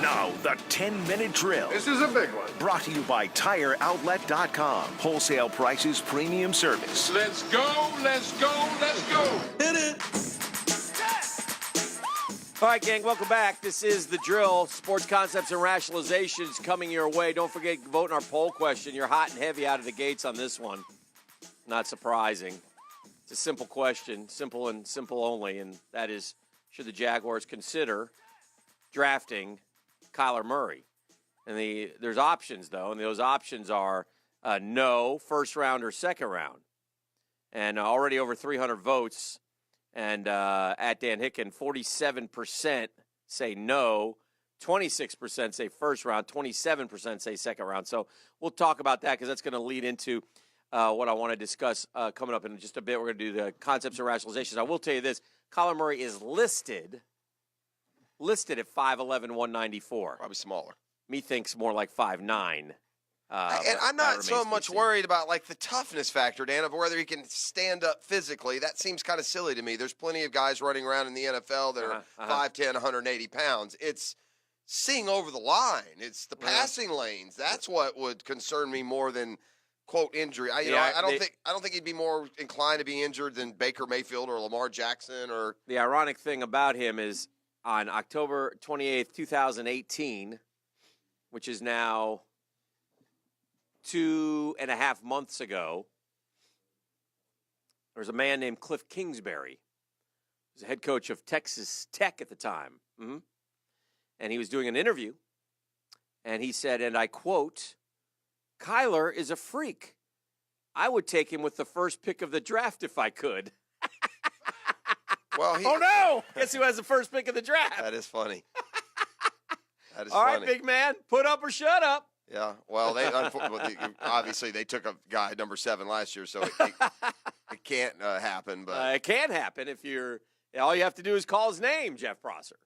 Now, the 10-minute drill. This is a big one. Brought to you by TireOutlet.com. Wholesale prices, premium service. Let's go, let's go, let's go. Hit it. All right, gang, welcome back. This is The Drill. Sports concepts and rationalizations coming your way. Don't forget, vote in our poll question. You're hot and heavy out of the gates on this one. Not surprising. It's a simple question, simple and simple only, and that is, should the Jaguars consider drafting Kyler Murray? And there's options, though, and those options are no, first round or second round. And already over 300 votes. And at Dan Hicken, 47% say no, 26% say first round, 27% say second round. So we'll talk about that because that's going to lead into what I want to discuss coming up in just a bit. We're going to do the concepts and rationalizations. I will tell you this. Kyler Murray is listed at 5'11", 194. Probably smaller. Methinks more like 5'9". And I'm not so much worried about like the toughness factor, Dan, of whether he can stand up physically. That seems kind of silly to me. There's plenty of guys running around in the NFL that are 5'10", 180 pounds. It's seeing over the line. It's the passing lanes. That's what would concern me more than quote injury. I don't think he'd be more inclined to be injured than Baker Mayfield or Lamar Jackson or. The ironic thing about him is on October 28th, 2018, which is now 2.5 months ago, there was a man named Cliff Kingsbury. He was the head coach of Texas Tech at the time. Mm-hmm. And he was doing an interview, and he said, and I quote, "Kyler is a freak. I would take him with the first pick of the draft if I could." Well, oh, no! Guess who has the first pick of the draft? That is funny. That is All funny. right, big man, put up or shut up. Yeah, well, they obviously they took a guy number 7 last year, so it can't happen. But it can happen if you're. All you have to do is call his name, Jeff Prosser.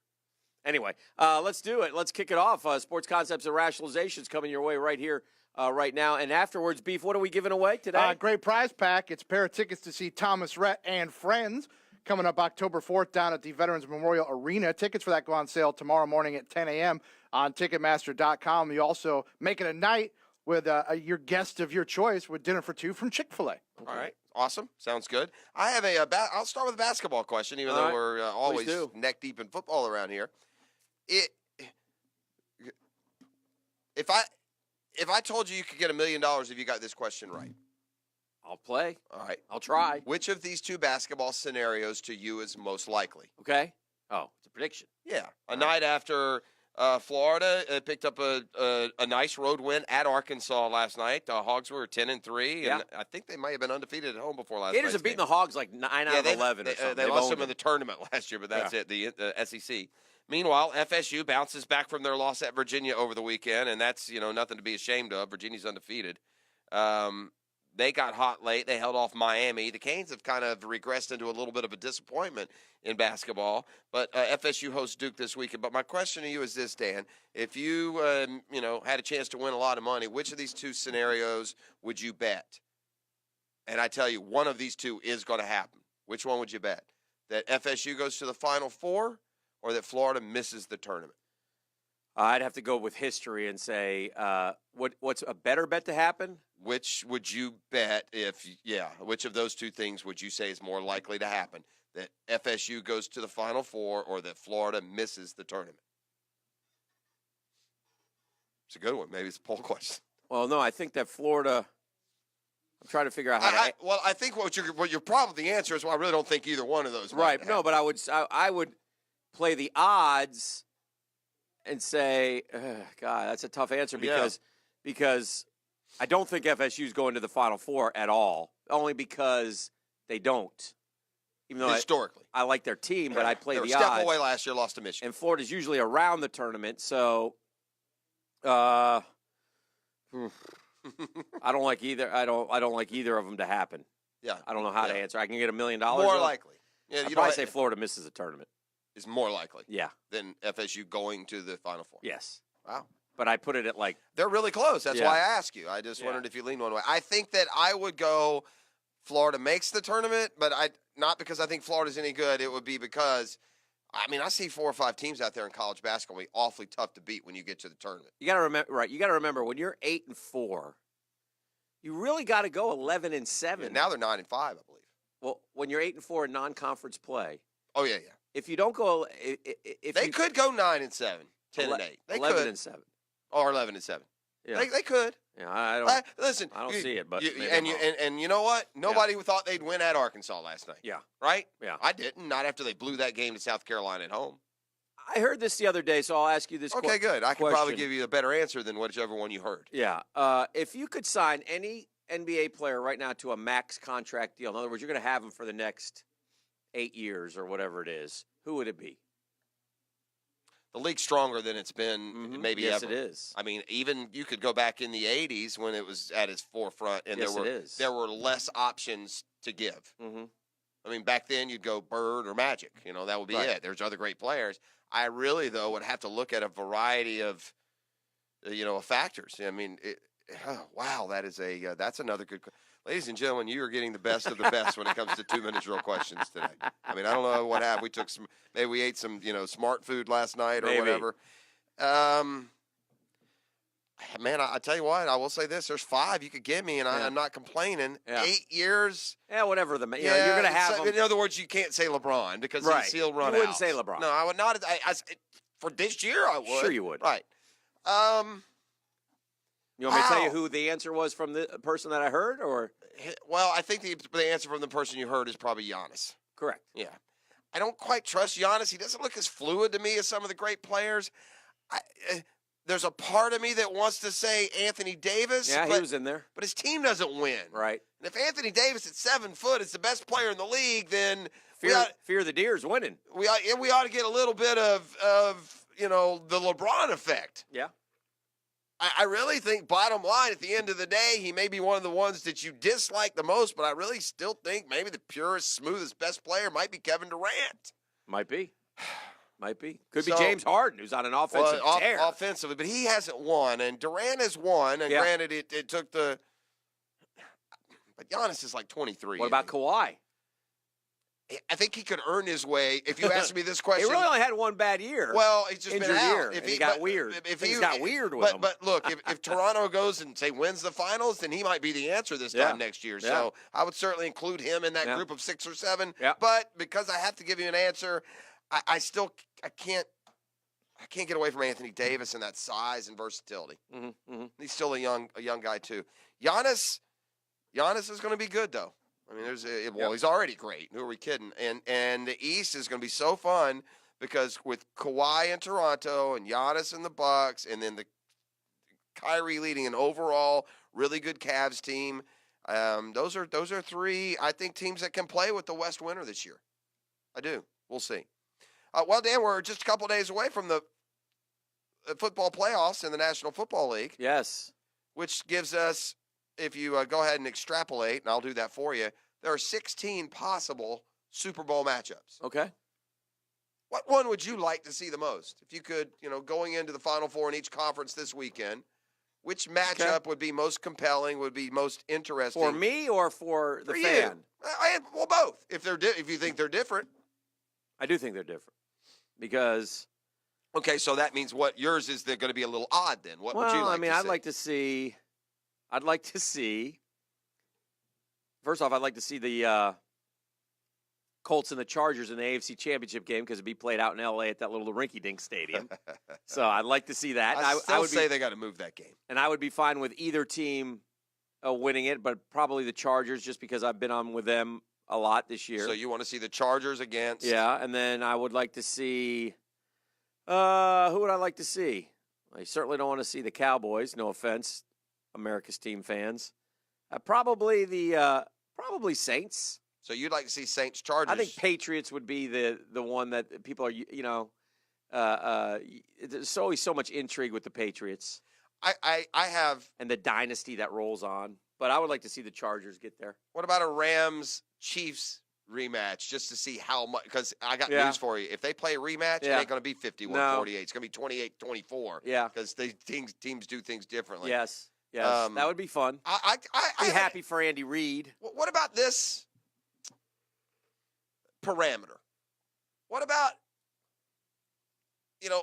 Anyway, let's do it. Let's kick it off. Sports concepts and rationalizations coming your way right here, right now. And afterwards, Beef, what are we giving away today? Great prize pack. It's a pair of tickets to see Thomas Rhett and Friends coming up October 4th down at the Veterans Memorial Arena. Tickets for that go on sale tomorrow morning at 10 a.m. on Ticketmaster.com. You also make it a night with your guest of your choice with dinner for two from Chick-fil-A. All right. Awesome. Sounds good. I have I'll start with a basketball question, even though we're always neck deep in football around here. If I told you could get $1 million if you got this question right. I'll play. All right. I'll try. Which of these two basketball scenarios to you is most likely? Okay. Oh, it's a prediction. Yeah. A night after Florida picked up a nice road win at Arkansas last night. The Hogs were 10-3, and I think they might have been undefeated at home before last night. Gators have beaten the Hogs like 9 out of 11 or something. They lost them in the tournament last year, but that's it, the SEC. Meanwhile, FSU bounces back from their loss at Virginia over the weekend, and that's nothing to be ashamed of. Virginia's undefeated. They got hot late. They held off Miami. The Canes have kind of regressed into a little bit of a disappointment in basketball. But FSU hosts Duke this weekend. But my question to you is this, Dan. If you, had a chance to win a lot of money, which of these two scenarios would you bet? And I tell you, one of these two is going to happen. Which one would you bet? That FSU goes to the Final Four or that Florida misses the tournament? I'd have to go with history and say, what's a better bet to happen? Which would you bet which of those two things would you say is more likely to happen? That FSU goes to the Final Four or that Florida misses the tournament? It's a good one. Maybe it's a poll question. Well, no, I think that Florida – I'm trying to figure out how to – Well, I think what your problem, the answer is, well, I really don't think either one of those right. No, but I would play the odds and say, God, that's a tough answer because I don't think FSU is going to the Final Four at all, only because they don't. Even though historically, I like their team, but I play the odds. Step away last year, lost to Michigan, and Florida's usually around the tournament. So, I don't like either. I don't like either of them to happen. Yeah, I don't know how to answer. I can get $1 million. More likely. Yeah, I'd probably say Florida misses the tournament. Is more likely. Yeah. Than FSU going to the Final Four. Yes. Wow. But I put it at like they're really close. That's why I asked you. I just wondered if you leaned one way. I think that I would go Florida makes the tournament, but not because I think Florida's any good. It would be because I mean, I see 4 or 5 teams out there in college basketball be awfully tough to beat when you get to the tournament. You got to remember, right? You got to remember when you're 8-4, you really got to go 11-7. Yeah, now they're 9-5, I believe. Well, when you're 8-4 in non-conference play, Oh yeah. if you don't go, if They you, could go 9-7, 10-8. They 11-7. or 11-7. Yeah, They could. yeah. I don't. Listen, I don't see it, but you, maybe and I'm you wrong. and you know what? Nobody thought they'd win at Arkansas last night. Yeah, Right? yeah. I didn't. Not after they blew that game to South Carolina at home. I heard this the other day, so I'll ask you this. Okay, good. I can probably question. give you a better answer than whichever one you heard. Yeah. If you could sign any NBA player right now to a max contract deal, in other words, you're going to have him for the next 8 years or whatever it is, who would it be? The league's stronger than it's been maybe yes, ever. it is. I mean, even you could go back in the 80s when it was at its forefront, and Yes, it is. there were less options to give. Mm-hmm. I mean, back then you'd go Bird or Magic. You know, that would be Right. it. There's other great players. I really, though, would have to look at a variety of, of factors. I mean, wow, that's another good. Ladies and gentlemen, you are getting the best of the best when it comes to 2-minute drill questions today. I mean, I don't know what happened. Maybe we ate some, smart food last night or Maybe. whatever. Man, I tell you what, I will say this: there's 5 you could give me, and I'm not complaining. Yeah. 8 years. Yeah, whatever you're going to have so, him. in other words, you can't say LeBron because Right. he'll run out. You wouldn't say LeBron. No, I would not. For this year, I would. Sure you would. Right. You want me to tell you Wow. who the answer was from the person that I heard, or Well, I think the answer from the person you heard is probably Giannis. correct? Yeah. I don't quite trust Giannis. He doesn't look as fluid to me as some of the great players. There's a part of me that wants to say Anthony Davis. Yeah, but, he was in there, but his team doesn't win. right? And if Anthony Davis at 7 foot is the best player in the league, then Fear the Deer's winning. we ought to get a little bit of the LeBron effect. Yeah. I really think, bottom line, at the end of the day, he may be one of the ones that you dislike the most, but I really still think maybe the purest, smoothest, best player might be Kevin Durant. Might be. Might be. Could be So- James Harden, who's on an offensive tear. Offensively, but he hasn't won, and Durant has won, and Yeah. granted, it took the – but Giannis is like 23. What about Kawhi? I think he could earn his way. If you ask me this He question – really only had one bad year. well, he's just injured been out. year, and he got weird. Things got weird with him. But look, if Toronto goes and say wins the finals, then he might be the answer this time next year. So I would certainly include him in that group of 6 or 7. Yeah. But because I have to give you an answer, I can't get away from Anthony Davis and that size and versatility. Mm-hmm. He's still a young guy too. Giannis is going to be good though. I mean, he's already great. Who are we kidding? And the East is going to be so fun because with Kawhi in Toronto and Giannis in the Bucks, and then the Kyrie leading an overall really good Cavs team. Those are 3, I think, teams that can play with the West winner this year. I do. We'll see. Well, Dan, we're just a couple days away from the football playoffs in the National Football League. Yes. Which gives us, if you go ahead and extrapolate, and I'll do that for you, there are 16 possible Super Bowl matchups. Okay. What one would you like to see the most? If you could, going into the Final Four in each conference this weekend, which matchup would be most compelling, would be most interesting? For me or for the for fan? You? Well, both. If you think they're different. I do think they're different because. Okay, so that means what yours is they're going to be a little odd then. What would you like to see? I'd like to see. First off, I'd like to see the Colts and the Chargers in the AFC Championship game because it'd be played out in L.A. at that little rinky-dink stadium. So I'd like to see that. I would say they got to move that game. And I would be fine with either team winning it, but probably the Chargers just because I've been on with them a lot this year. So you want to see the Chargers against? Yeah, and then I would like to see who would I like to see? I certainly don't want to see the Cowboys. No offense, America's team fans. Probably Saints. So you'd like to see Saints Chargers? I think Patriots would be the one that people are. There's always so much intrigue with the Patriots. I have. And the dynasty that rolls on. But I would like to see the Chargers get there. What about a Rams-Chiefs rematch just to see how much? Because I got news for you. If they play a rematch, it ain't going to be 51-48. It's going to be 28-24. Yeah. Because teams do things differently. Yes. That would be fun. I'd be happy for Andy Reid. What about this parameter? What about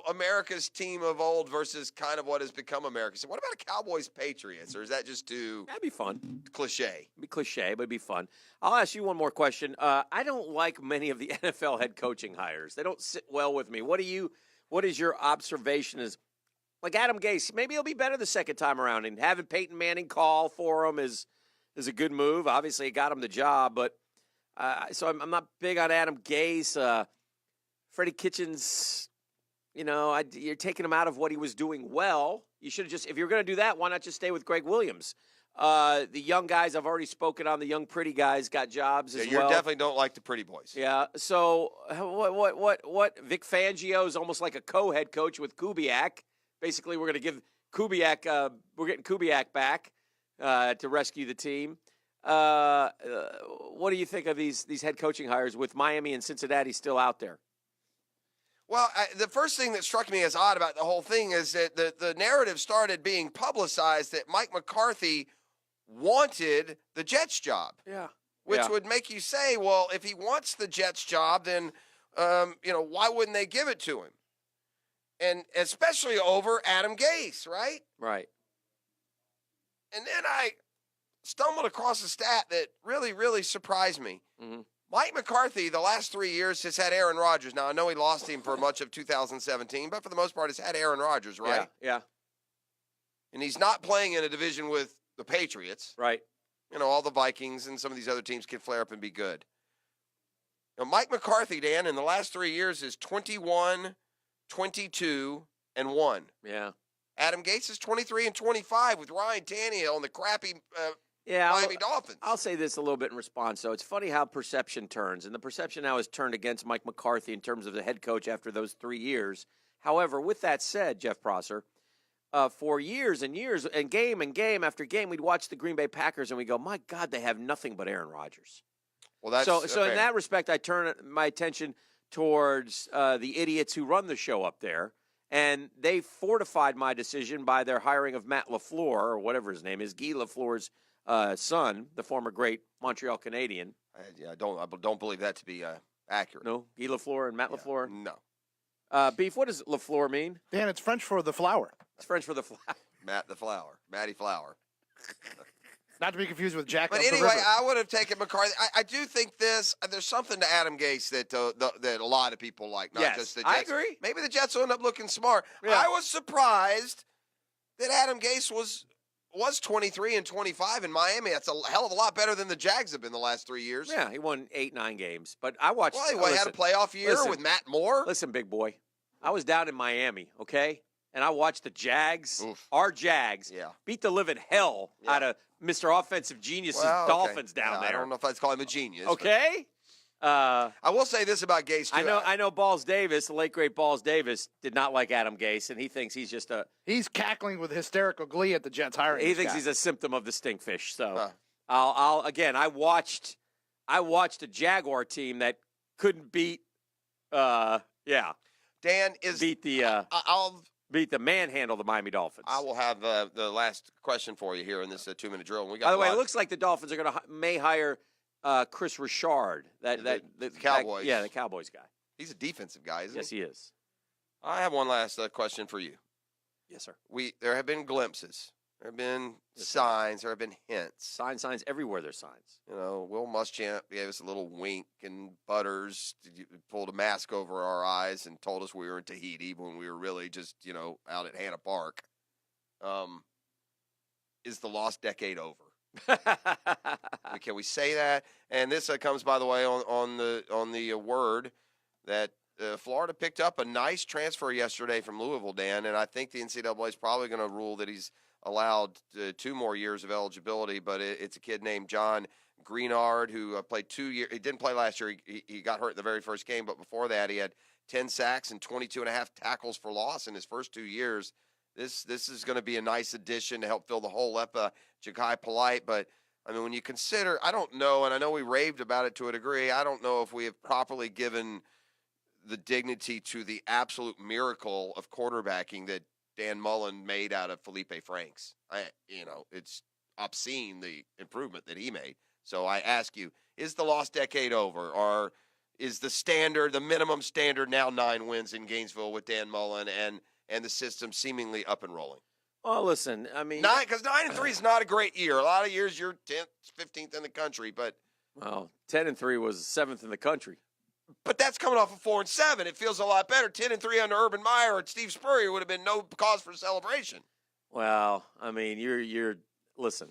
America's team of old versus kind of what has become America. So what about a Cowboys-Patriots, or is that just too That'd be fun. cliche? It'd be cliche, but it'd be fun. I'll ask you one more question. I don't like many of the NFL head coaching hires. They don't sit well with me. What is your observation as like Adam Gase? Maybe he'll be better the second time around, and having Peyton Manning call for him is a good move. Obviously, it got him the job, but so I'm not big on Adam Gase. Freddie Kitchens. You're taking him out of what he was doing well. You should have just, if you're going to do that, why not just stay with Greg Williams? The young guys, I've already spoken on. The young pretty guys got jobs as You well. definitely don't like the pretty boys. Yeah. So what? Vic Fangio is almost like a co-head coach with Kubiak. Basically, we're going to give Kubiak. We're getting Kubiak back to rescue the team. What do you think of these head coaching hires with Miami and Cincinnati still out there? Well, the first thing that struck me as odd about the whole thing is that the narrative started being publicized that Mike McCarthy wanted the Jets job. Yeah. Which would make you say, well, if he wants the Jets job, then, why wouldn't they give it to him? And especially over Adam Gase, right? Right. And then I stumbled across a stat that really, really surprised me. Mm-hmm. Mike McCarthy, the last 3 years, has had Aaron Rodgers. Now, I know he lost him for much of 2017, but for the most part, has had Aaron Rodgers, right? Yeah. And he's not playing in a division with the Patriots. Right. All the Vikings and some of these other teams can flare up and be good. Now, Mike McCarthy, Dan, in the last 3 years is 21, 22, and 1. Yeah. Adam Gase is 23 and 25 with Ryan Tannehill and the crappy Miami Dolphins. I'll say this a little bit in response. So it's funny how perception turns, and the perception now is turned against Mike McCarthy in terms of the head coach after those 3 years. However, with that said, Jeff Prosser, for years and years and game after game, we'd watch the Green Bay Packers and we go, my God, they have nothing but Aaron Rodgers. Well, that's so in that respect, I turn my attention towards the idiots who run the show up there. And they fortified my decision by their hiring of Matt LaFleur, or whatever his name is, Guy LaFleur's son, the former great Montreal Canadian. I don't believe that to be accurate. No, Guy LaFleur and Matt LaFleur. No. Beef. What does LaFleur mean? Dan, it's French for the flower. It's French for the flower. Matty Flower. Not to be confused with Jack. But anyway, I would have taken McCarthy. I do think there's something to Adam Gase that a lot of people like, not just the Jets. I agree. Maybe the Jets will end up looking smart. Yeah. I was surprised that Adam Gase was 23 and 25 in Miami. That's a hell of a lot better than the Jags have been the last 3 years. Yeah, he won 8-9 games. But I watched. Well, he had a playoff year with Matt Moore. Listen, big boy, I was down in Miami, okay, and I watched the Jags, our Jags, beat the living hell out of Mr. Offensive Genius's Dolphins down there. I don't know if I'd call him a genius. Okay. I will say this about Gase, too. I know Balls Davis, the late, great Balls Davis, did not like Adam Gase, and he thinks he's just he's cackling with hysterical glee at the Jets hiring. He thinks he's a symptom of the stinkfish. So I watched a Jaguar team that couldn't beat Dan beat the manhandle the Miami Dolphins. I will have the last question for you here in this 2-minute drill. And we got By the way, it looks like the Dolphins are may hire Chris Richard, the Cowboys. The Cowboys guy. He's a defensive guy, isn't he? Yes, he is. I have one last question for you. Yes, sir. There have been glimpses. There have been signs. There have been hints. Signs everywhere. There's signs. Will Muschamp gave us a little wink, and Butters pulled a mask over our eyes and told us we were in Tahiti when we were really just, out at Hannah Park. Is the lost decade over? Can we say that? And this comes, by the way, on the word that Florida picked up a nice transfer yesterday from Louisville, Dan, and I think the NCAA is probably going to rule that he's allowed 2 more years of eligibility, but it's a kid named John Greenard who played 2 years. He didn't play last year. He got hurt in the very first game, but before that he had 10 sacks and 22.5 tackles for loss in his first 2 years. This is going to be a nice addition to help fill the hole up Ja'Kai Polite, but I mean, when you consider, I don't know, and I know we raved about it to a degree, I don't know if we have properly given the dignity to the absolute miracle of quarterbacking that Dan Mullen made out of Felipe Franks. It's obscene, the improvement that he made. So I ask you, is the lost decade over? Or, is the standard, the minimum standard now 9 wins in Gainesville with Dan Mullen and the system seemingly up and rolling? Well, listen, I mean, Because 9-3 is not a great year. A lot of years you're 10th, 15th in the country, but 10-3 was 7th in the country. But that's coming off of 4-7. It feels a lot better. 10-3 under Urban Meyer and Steve Spurrier would have been no cause for celebration. Well, I mean, you're listen.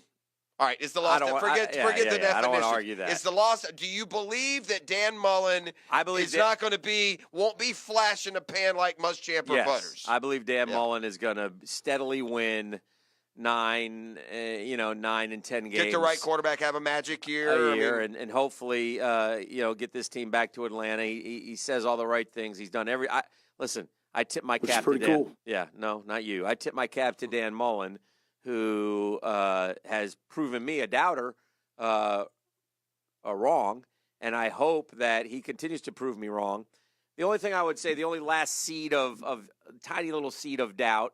All right, is the loss? Forget the definition. I don't want to argue that. Is the loss? Do you believe that Dan Mullen not going to won't be flash in the pan like Muschamp or Butters? I believe Dan Mullen is going to steadily win 9 and 10 games. Get the right quarterback, have a magic year. And hopefully, get this team back to Atlanta. He says all the right things. He's done listen, I tip my cap to Dan. Cool. Yeah, no, not you. I tip my cap to Dan Mullen, who has proven me a doubter wrong, and I hope that he continues to prove me wrong. The only thing I would say, the only last seed of tiny little seed of doubt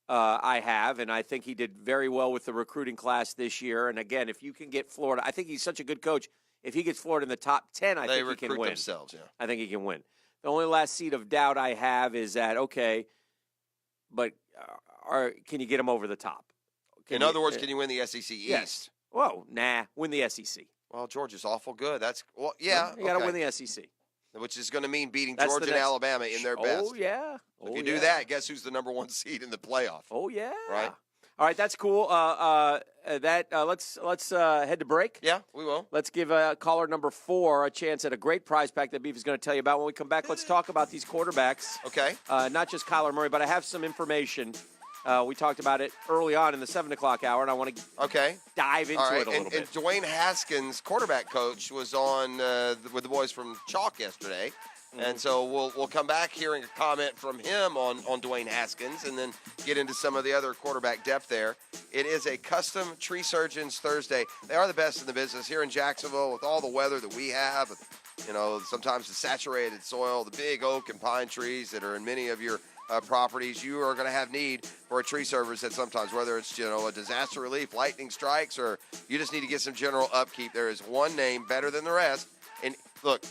I have, and I think he did very well with the recruiting class this year. And again, if you can get Florida, I think he's such a good coach. If he gets Florida in the top 10, I think he can win. Themselves, yeah. I think he can win. The only last seed of doubt I have is that, okay, but can you get him over the top? In other words, can you win the SEC East? Yes. Whoa, win the SEC. Well, Georgia's awful good. You got to win the SEC. Which is going to mean beating Georgia and Alabama in their best. Oh, yeah. If you do that, guess who's the number 1 seed in the playoff? Oh, yeah. Right? All right, that's cool. Let's head to break. Yeah, we will. Let's give caller number 4 a chance at a great prize pack that Beef is going to tell you about. When we come back, let's talk about these quarterbacks. Okay. Not just Kyler Murray, but I have some information. We talked about it early on in the 7 o'clock hour, and I want to dive into it a little bit. And Dwayne Haskins, quarterback coach, was on with the boys from Chalk yesterday. Mm-hmm. And so we'll come back hearing a comment from him on Dwayne Haskins and then get into some of the other quarterback depth there. It is a custom tree surgeons Thursday. They are the best in the business here in Jacksonville with all the weather that we have. Sometimes the saturated soil, the big oak and pine trees that are in many of your properties. You are going to have need for a tree service at sometimes, whether it's a disaster relief, lightning strikes, or you just need to get some general upkeep. There is one name better than the rest. And look,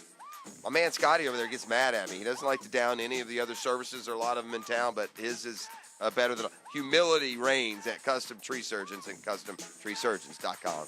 my man Scotty over there gets mad at me. He doesn't like to down any of the other services. There are a lot of them in town, but his is better than humility reigns at Custom Tree Surgeons and CustomTreeSurgeons.com.